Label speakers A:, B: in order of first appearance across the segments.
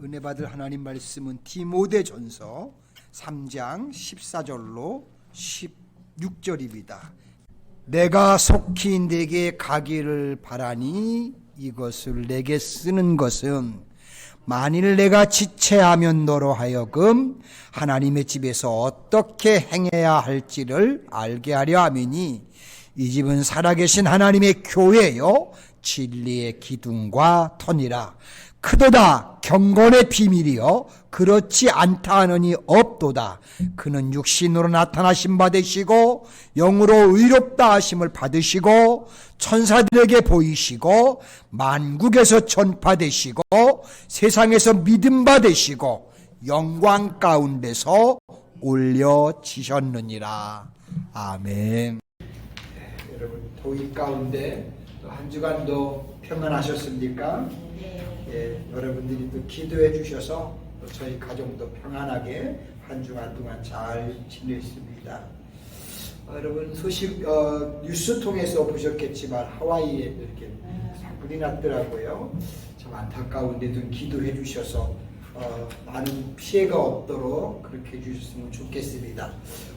A: 은혜 받을 하나님 말씀은 디모데전서 3장 14절로 16절입니다. 내가 속히 내게 가기를 바라니 이것을 내게 쓰는 것은 만일 내가 지체하면 너로 하여금 하나님의 집에서 어떻게 행해야 할지를 알게 하려 함이니 이 집은 살아계신 하나님의 교회요 진리의 기둥과 터니라. 크도다 경건의 비밀이요 그렇지 않다 하느니 없도다. 그는 육신으로 나타나신 바 되시고 영으로 의롭다 하심을 받으시고 천사들에게 보이시고 만국에서 전파되시고 세상에서 믿음 받으시고 영광 가운데서 올려지셨느니라. 아멘. 여러분 더위 가운데 한 주간도 평안하셨습니까? 여러분들이 또 기도해 주셔서 또 저희 가정도 평안하게 한 주간 동안 잘 지냈습니다. 여러분 소식 뉴스 통해서 보셨겠지만 하와이에 이렇게 불이 났더라고요. 참 안타까운데도 기도해 주셔서 많은 피해가 없도록 그렇게 해주셨으면 좋겠습니다.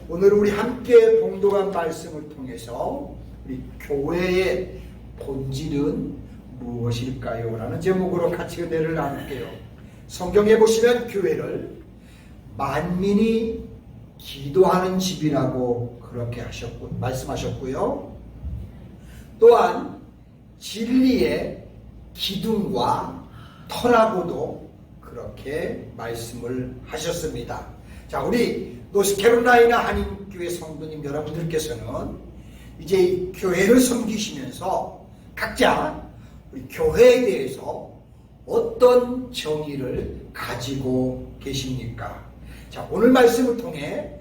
A: 오늘 우리 함께 봉독한 말씀을 통해서 우리 교회의 본질은 무엇일까요? 라는 제목으로 같이 은혜를 나눌게요. 성경에 보시면 교회를 만민이 기도하는 집이라고 그렇게 말씀하셨고요. 또한 진리의 기둥과 터라고도 그렇게 말씀을 하셨습니다. 자, 우리 노스캐롤라이나 한인교회 성도님 여러분들께서는 이제 교회를 섬기시면서 각자 우리 교회에 대해서 어떤 정의를 가지고 계십니까? 자, 오늘 말씀을 통해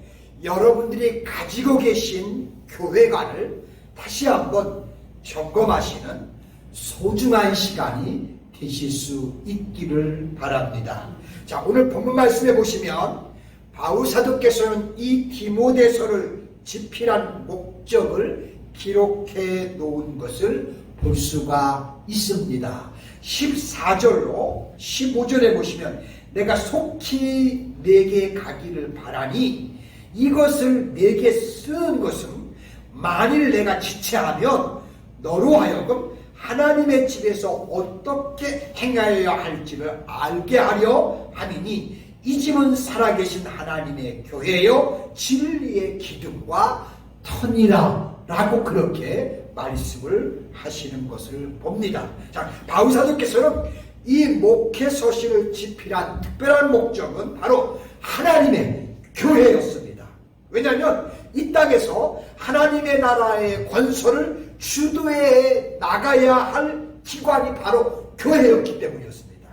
A: 여러분들이 가지고 계신 교회관을 다시 한번 점검하시는 소중한 시간이 되실 수 있기를 바랍니다. 자, 오늘 본문 말씀에 보시면 바울 사도께서는 이 디모데서를 집필한 목적을 기록해 놓은 것을 볼 수가 있습니다. 14절로 15절에 보시면 내가 속히 내게 가기를 바라니 이것을 내게 쓴 것은 만일 내가 지체하면 너로 하여금 하나님의 집에서 어떻게 행하여야 할지를 알게 하려 함이니 이 집은 살아계신 하나님의 교회요 진리의 기둥과 터니라 라고 그렇게 말씀을 하시는 것을 봅니다. 자, 바울 사도께서는 이 목회 서신을 집필한 특별한 목적은 바로 하나님의 교회였습니다. 왜냐하면 이 땅에서 하나님의 나라의 권세를 주도해 나가야 할 기관이 바로 교회였기 때문이었습니다.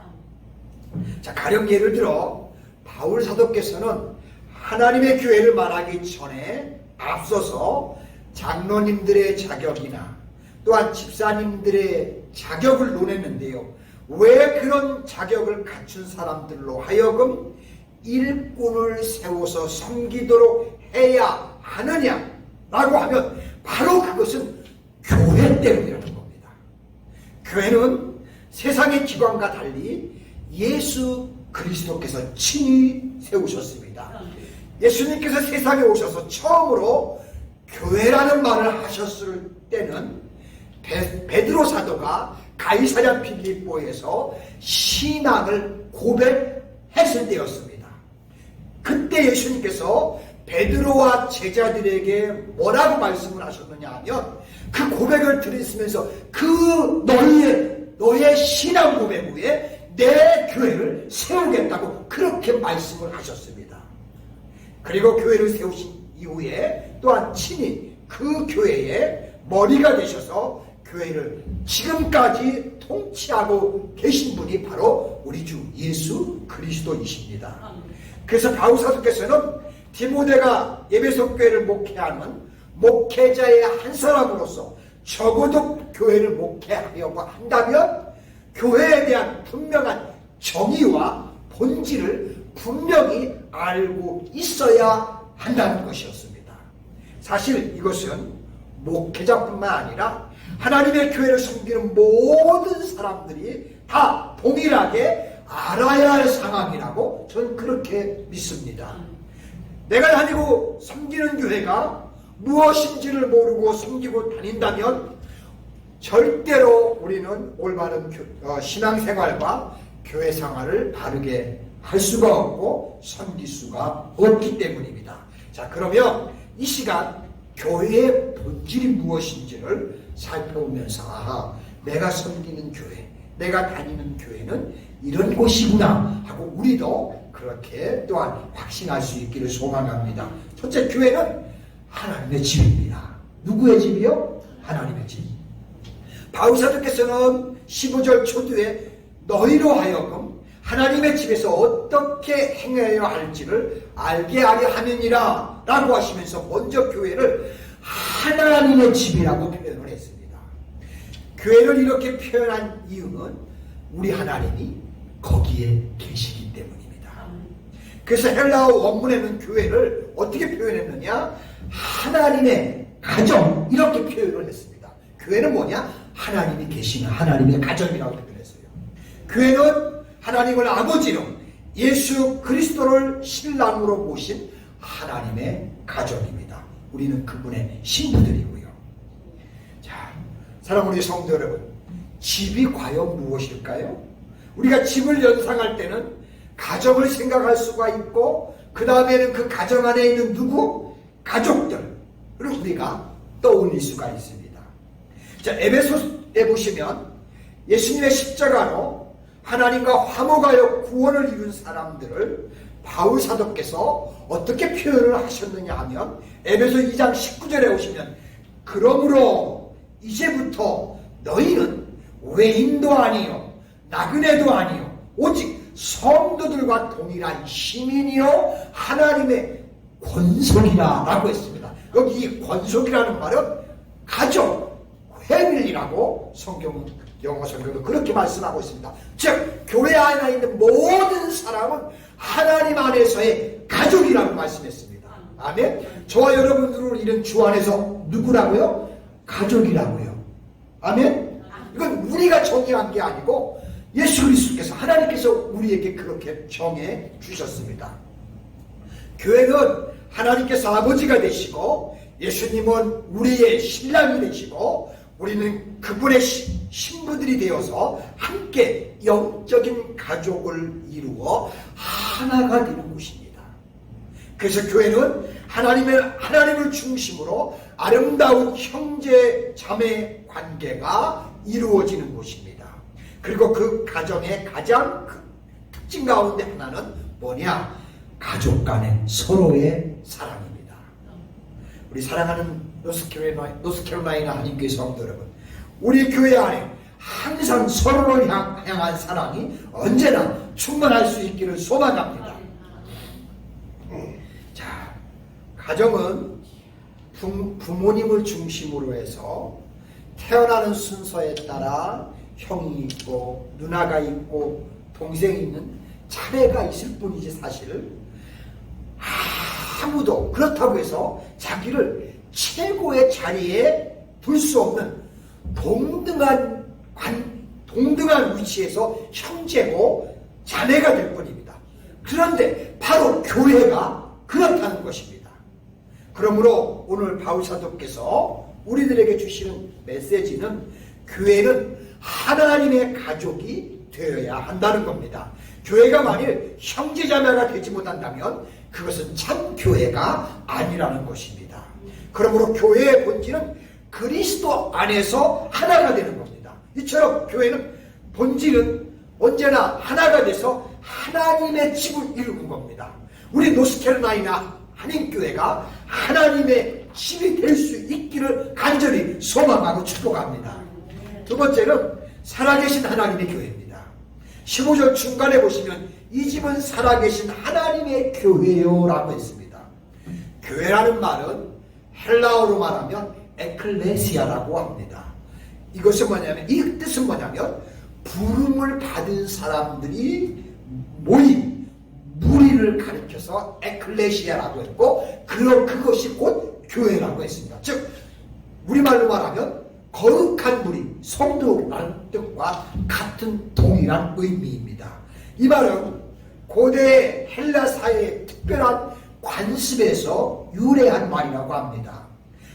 A: 자, 가령 예를 들어 바울 사도께서는 하나님의 교회를 말하기 전에 앞서서 장로님들의 자격이나 또한 집사님들의 자격을 논했는데요. 왜 그런 자격을 갖춘 사람들로 하여금 일꾼을 세워서 섬기도록 해야 하느냐라고 하면 바로 그것은 교회 때문이라는 겁니다. 교회는 세상의 기관과 달리 예수 그리스도께서 친히 세우셨습니다. 예수님께서 세상에 오셔서 처음으로 교회라는 말을 하셨을 때는 베드로 사도가 가이사랴 필립보에서 신앙을 고백했을 때였습니다. 그때 예수님께서 베드로와 제자들에게 뭐라고 말씀을 하셨느냐 하면 그 고백을 들으시면서 그 너의 신앙 고백 후에 내 교회를 세우겠다고 그렇게 말씀을 하셨습니다. 그리고 교회를 세우신 이후에 또한 친히 그 교회의 머리가 되셔서 교회를 지금까지 통치하고 계신 분이 바로 우리 주 예수 그리스도이십니다. 그래서 바울 사도께서는 디모데가 에베소 교회를 목회하는 목회자의 한 사람으로서 적어도 교회를 목회하려고 한다면 교회에 대한 분명한 정의와 본질을 분명히 알고 있어야 한다는 것이었습니다. 사실 이것은 목회자뿐만 아니라 하나님의 교회를 섬기는 모든 사람들이 다 동일하게 알아야 할 상황이라고 저는 그렇게 믿습니다. 내가 다니고 섬기는 교회가 무엇인지를 모르고 섬기고 다닌다면 절대로 우리는 올바른 신앙생활과 교회 생활을 바르게 할 수가 없고 섬길 수가 없기 때문입니다. 자, 그러면 이 시간 교회의 본질이 무엇인지를 살펴보면서 내가 섬기는 교회, 내가 다니는 교회는 이런 곳이구나 하고 우리도 그렇게 또한 확신할 수 있기를 소망합니다. 첫째, 교회는 하나님의 집입니다. 누구의 집이요? 하나님의 집. 바울사도께서는 15절 초두에 너희로 하여금 하나님의 집에서 어떻게 행해야 할지를 알게 하려 함이니라 라고 하시면서 먼저 교회를 하나님의 집이라고 표현을 했습니다. 교회를 이렇게 표현한 이유는 우리 하나님이 거기에 계시기 때문입니다. 그래서 헬라어 원문에는 교회를 어떻게 표현했느냐? 하나님의 가정, 이렇게 표현을 했습니다. 교회는 뭐냐? 하나님이 계시는 하나님의 가정이라고 표현했어요. 교회는 하나님을 아버지로, 예수 그리스도를 신랑으로 모신 하나님의 가정입니다. 우리는 그분의 신부들이고요. 자, 사랑하는 우리 성도 여러분, 집이 과연 무엇일까요? 우리가 집을 연상할 때는 가정을 생각할 수가 있고, 그 다음에는 그 가정 안에 있는 누구? 가족들을 우리가 떠올릴 수가 있습니다. 자, 에베소에 보시면 예수님의 십자가로 하나님과 화목하여 구원을 이룬 사람들을 바울 사도께서 어떻게 표현을 하셨느냐 하면 에베소 2장 19절에 오시면 그러므로 이제부터 너희는 외인도 아니요 나그네도 아니요 오직 성도들과 동일한 시민이요 하나님의 권속이라 라고 했습니다. 여기 이 권속이라는 말은 가족, 패밀리라고 영어 성경도 그렇게 말씀하고 있습니다. 즉 교회 안에 있는 모든 사람은 하나님 안에서의 가족이라고 말씀했습니다. 아멘. 저와 여러분들을 이런 주 안에서 누구라고요? 가족이라고요. 아멘. 이건 우리가 정의한 게 아니고 예수 그리스도께서 하나님께서 우리에게 그렇게 정해 주셨습니다. 교회는 하나님께서 아버지가 되시고 예수님은 우리의 신랑이 되시고 우리는 그분의 신부들이 되어서 함께 영적인 가족을 이루어 하나가 되는 곳입니다. 그래서 교회는 하나님을 중심으로 아름다운 형제 자매 관계가 이루어지는 곳입니다. 그리고 그 가정의 가장 큰 특징 가운데 하나는 뭐냐? 가족 간의 서로의 사랑입니다. 우리 사랑하는 노스캐롤라이나 한인교회 성도 여러분, 우리 교회 안에 항상 서로를 향한 사랑이 언제나 충만할 수 있기를 소망합니다. 자, 가정은 부모님을 중심으로 해서 태어나는 순서에 따라 형이 있고 누나가 있고 동생이 있는 차례가 있을 뿐이지 사실 아무도 그렇다고 해서 자기를 최고의 자리에 둘 수 없는 동등한 위치에서 형제고 자매가 될 뿐입니다. 그런데 바로 교회가 그렇다는 것입니다. 그러므로 오늘 바울 사도께서 우리들에게 주시는 메시지는 교회는 하나님의 가족이 되어야 한다는 겁니다. 교회가 만일 형제자매가 되지 못한다면 그것은 참 교회가 아니라는 것입니다. 그러므로 교회의 본질은 그리스도 안에서 하나가 되는 겁니다. 이처럼 교회는 본질은 언제나 하나가 돼서 하나님의 집을 이루는 겁니다. 우리 노스캐롤라이나 한인교회가 하나님의 집이 될 수 있기를 간절히 소망하고 축복합니다. 두 번째는 살아계신 하나님의 교회입니다. 15절 중간에 보시면 이 집은 살아계신 하나님의 교회요 라고 했습니다. 교회라는 말은 헬라어로 말하면 에클레시아라고 합니다. 이것은 뭐냐면, 이 뜻은 뭐냐면 부름을 받은 사람들이 모인 무리를 가리켜서 에클레시아라고 했고 그것이 곧 교회라고 했습니다. 즉 우리말로 말하면 거룩한 무리, 성도라는 뜻과 같은 동일한 의미입니다. 이 말은 고대 헬라 사회의 특별한 관습에서 유래한 말이라고 합니다.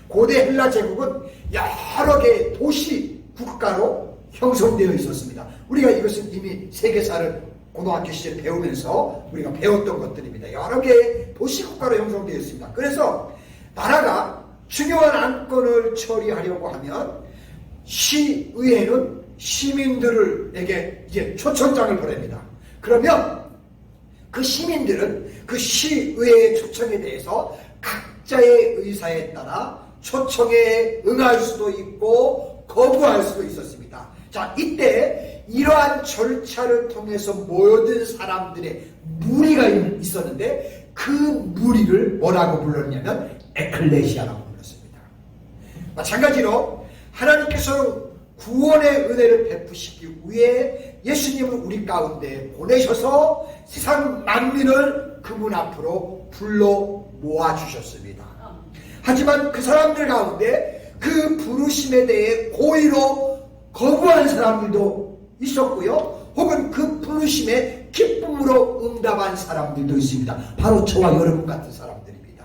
A: 고대 헬라 제국은 여러 개의 도시 국가로 형성되어 있었습니다. 우리가 이것은 이미 세계사를 고등학교 시절에 배우면서 우리가 배웠던 것들입니다. 여러 개의 도시 국가로 형성되어 있습니다. 그래서 나라가 중요한 안건을 처리하려고 하면 시의회는 시민들에게 이제 초청장을 보냅니다. 그러면 그 시민들은 그 시의회의 초청에 대해서 각자의 의사에 따라 초청에 응할 수도 있고 거부할 수도 있었습니다. 자, 이때 이러한 절차를 통해서 모여든 사람들의 무리가 있었는데 그 무리를 뭐라고 불렀냐면 에클레시아라고 불렀습니다. 마찬가지로 하나님께서는 구원의 은혜를 베푸시기 위해 예수님을 우리 가운데 보내셔서 세상 만민을 그분 앞으로 불러 모아주셨습니다. 하지만 그 사람들 가운데 그 부르심에 대해 고의로 거부한 사람들도 있었고요. 혹은 그 부르심에 기쁨으로 응답한 사람들도 있습니다. 바로 저와 여러분 같은 사람들입니다.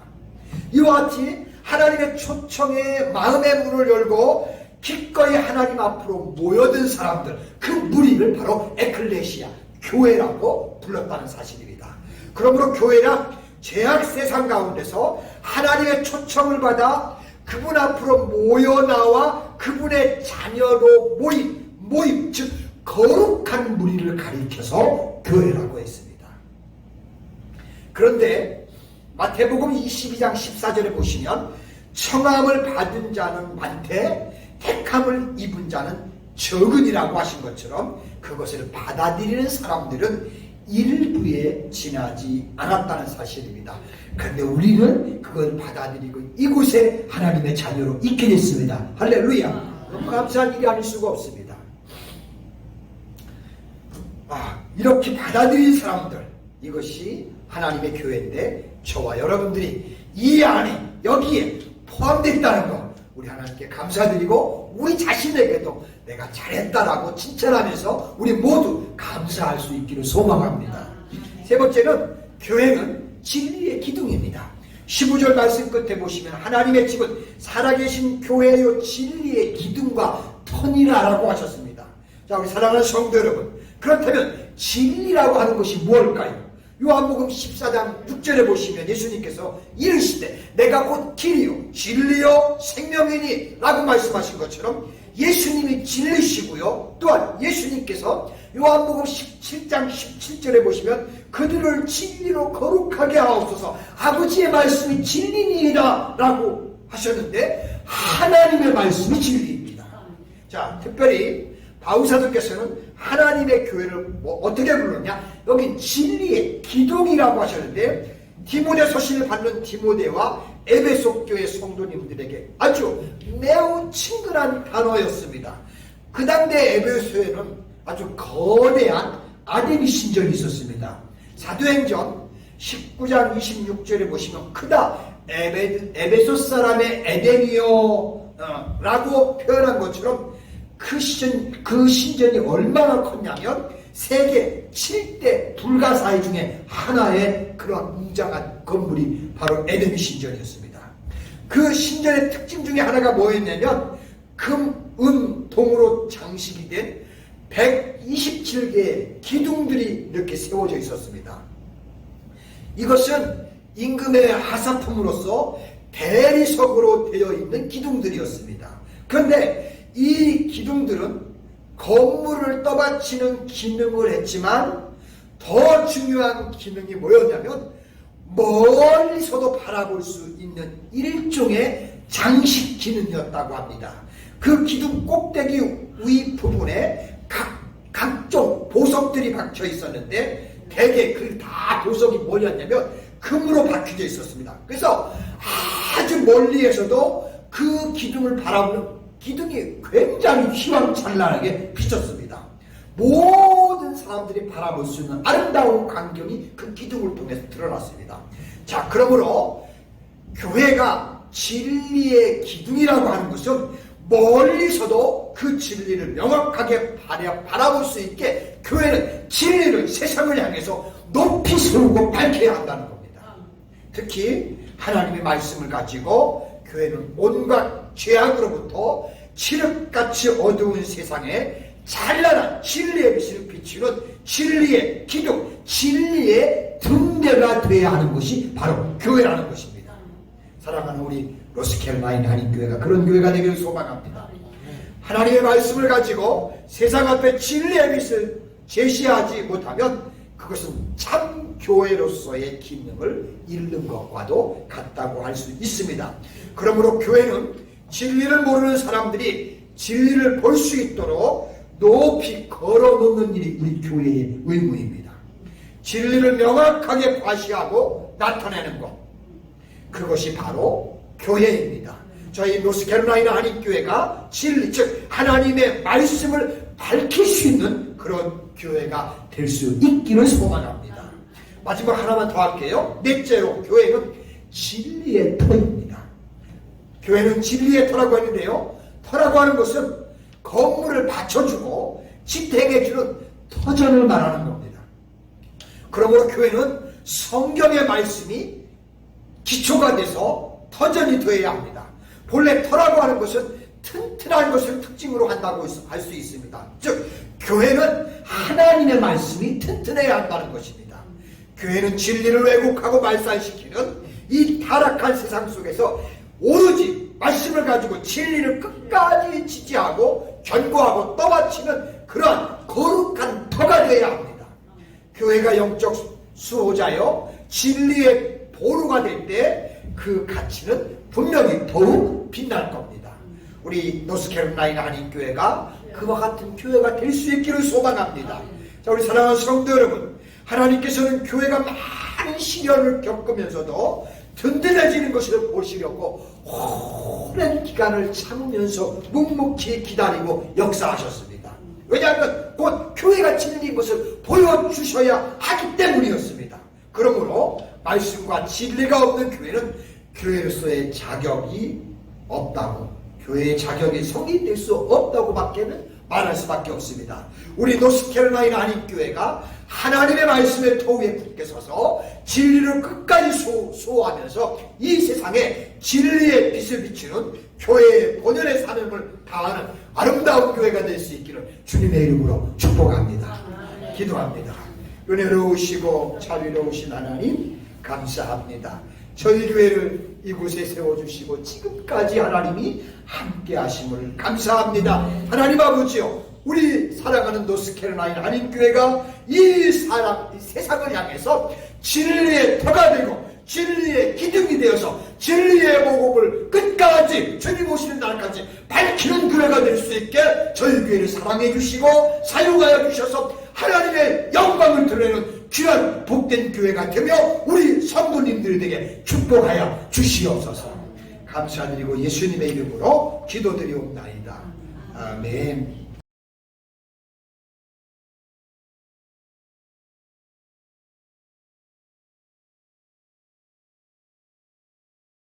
A: 이와 같이 하나님의 초청에 마음의 문을 열고 기꺼이 하나님 앞으로 모여든 사람들, 그 무리를 바로 에클레시아, 교회라고 불렀다는 사실입니다. 그러므로 교회란 죄악 세상 가운데서 하나님의 초청을 받아 그분 앞으로 모여나와 그분의 자녀로 모임, 즉 거룩한 무리를 가리켜서 교회라고 했습니다. 그런데 마태복음 22장 14절에 보시면 청함을 받은 자는 많되 택함을 입은 자는 적으니라고 하신 것처럼 그것을 받아들이는 사람들은 일부에 지나지 않았다는 사실입니다. 그런데 우리는 그걸 받아들이고 이곳에 하나님의 자녀로 있게 됐습니다. 할렐루야. 너무 감사한 일이 아닐 수가 없습니다. 이렇게 받아들인 사람들, 이것이 하나님의 교회인데 저와 여러분들이 이 안에 여기에 포함되어 있다는 것, 우리 하나님께 감사드리고 우리 자신에게도 내가 잘했다라고 칭찬하면서 우리 모두 감사할 수 있기를 소망합니다. 세 번째는 교회는 진리의 기둥입니다. 15절 말씀 끝에 보시면 하나님의 집은 살아계신 교회요 진리의 기둥과 터니라라고 하셨습니다. 자, 우리 사랑하는 성도 여러분, 그렇다면 진리라고 하는 것이 무엇일까요? 요한복음 14장 6절에 보시면 예수님께서 이르시되 내가 곧 길이요 진리요 생명이니 라고 말씀하신 것처럼 예수님이 진리시고요. 또한 예수님께서 요한복음 17장 17절에 보시면 그들을 진리로 거룩하게 하옵소서 아버지의 말씀이 진리니이다 라고 하셨는데 하나님의 말씀이 진리입니다. 자, 특별히 바울사도께서는 하나님의 교회를 어떻게 불렀냐? 여기 진리의 기둥이라고 하셨는데 디모데 서신을 받는 디모데와 에베소 교회 성도님들에게 아주 매우 친근한 단어였습니다. 그 당대 에베소에는 아주 거대한 아데미 신전이 있었습니다. 사도행전 19장 26절에 보시면 크다 에베소 사람의 에덴이요 라고 표현한 것처럼 그 신전이 얼마나 컸냐면 세계 7대 불가사의 중에 하나의 그런 웅장한 건물이 바로 에덴 신전이었습니다. 그 신전의 특징 중에 하나가 뭐였냐면 금, 은, 동으로 장식이 된 127개의 기둥들이 이렇게 세워져 있었습니다. 이것은 임금의 하사품으로서 대리석으로 되어 있는 기둥들이었습니다. 그런데 이 기둥들은 건물을 떠받치는 기능을 했지만 더 중요한 기능이 뭐였냐면 멀리서도 바라볼 수 있는 일종의 장식 기능이었다고 합니다. 그 기둥 꼭대기 위 부분에 각종 보석들이 박혀 있었는데 대개 그 다 보석이 뭐였냐면 금으로 박혀져 있었습니다. 그래서 아주 멀리에서도 그 기둥을 바라보는 기둥이 굉장히 휘황찬란하게 비쳤습니다. 모든 사람들이 바라볼 수 있는 아름다운 광경이 그 기둥을 통해서 드러났습니다. 자, 그러므로 교회가 진리의 기둥이라고 하는 것은 멀리서도 그 진리를 명확하게 바라볼 수 있게 교회는 진리를 세상을 향해서 높이 세우고 밝혀야 한다는 겁니다. 특히 하나님의 말씀을 가지고 교회는 온갖 죄악으로부터 칠흑같이 어두운 세상에 찬란한 진리의 빛을 비추는 진리의 기둥, 진리의 등대가 되어야 하는 것이 바로 교회라는 것입니다. 사랑하는 우리 로스캐롤라이나 한인교회가 그런 교회가 되기를 소망합니다. 하나님의 말씀을 가지고 세상 앞에 진리의 빛을 제시하지 못하면 그것은 참 교회로서의 기능을 잃는 것과도 같다고 할 수 있습니다. 그러므로 교회는 진리를 모르는 사람들이 진리를 볼 수 있도록 높이 걸어놓는 일이 우리 교회의 의무입니다. 진리를 명확하게 과시하고 나타내는 것, 그것이 바로 교회입니다. 저희 노스캐롤라이나 한인교회가 진리, 즉 하나님의 말씀을 밝힐 수 있는 그런 교회가 될 수 있기를 소망합니다. 마지막 하나만 더 할게요. 넷째로, 교회는 진리의 터입니다. 교회는 진리의 터라고 했는데요, 터라고 하는 것은 건물을 받쳐주고 지탱해주는 터전을 말하는 겁니다. 그러므로 교회는 성경의 말씀이 기초가 돼서 터전이 되어야 합니다. 본래 터라고 하는 것은 튼튼한 것을 특징으로 한다고 할 수 있습니다. 즉 교회는 하나님의 말씀이 튼튼해야 한다는 것입니다. 교회는 진리를 왜곡하고 말살시키는 이 타락한 세상 속에서 오로지 말씀을 가지고 진리를 끝까지 지지하고 견고하고 떠받치는 그러한 거룩한 터가 되어야 합니다. 교회가 영적 수호자여 진리의 보루가 될 때 그 가치는 분명히 더욱 빛날 겁니다. 우리 노스캐롤라이나 한인교회가 그와 같은 교회가 될 수 있기를 소망합니다. 자, 우리 사랑하는 성도 여러분, 하나님께서는 교회가 많은 시련을 겪으면서도 든든해지는 것을 보시려고 오랜 기간을 참으면서 묵묵히 기다리고 역사하셨습니다. 왜냐하면 곧 교회가 진리인 것을 보여주셔야 하기 때문이었습니다. 그러므로 말씀과 진리가 없는 교회는 교회로서의 자격이 없다고, 교회의 자격이 성립될 수 없다고 밖에는 말할 수밖에 없습니다. 우리 노스캐롤라이나 한인교회가 하나님의 말씀의 터 위에 굳게 서서 진리를 끝까지 수호하면서 이 세상에 진리의 빛을 비추는 교회의 본연의 사명을 다하는 아름다운 교회가 될 수 있기를 주님의 이름으로 축복합니다. 기도합니다. 은혜로우시고 자비로우신 하나님 감사합니다. 저희 교회를 이곳에 세워주시고 지금까지 하나님이 함께 하심을 감사합니다. 하나님 아버지요, 우리 사랑하는 노스캐롤라이나 한인교회가 이 세상을 향해서 진리의 터가 되고 진리의 기둥이 되어서 진리의 복음을 끝까지 주님 오시는 날까지 밝히는 교회가 될 수 있게 저희 교회를 사랑해 주시고 사용하여 주셔서 하나님의 영광을 드러내는 귀한 복된 교회가 되며 우리 성도님들에게 축복하여 주시옵소서. 감사드리고 예수님의 이름으로 기도드리옵나이다. 아멘.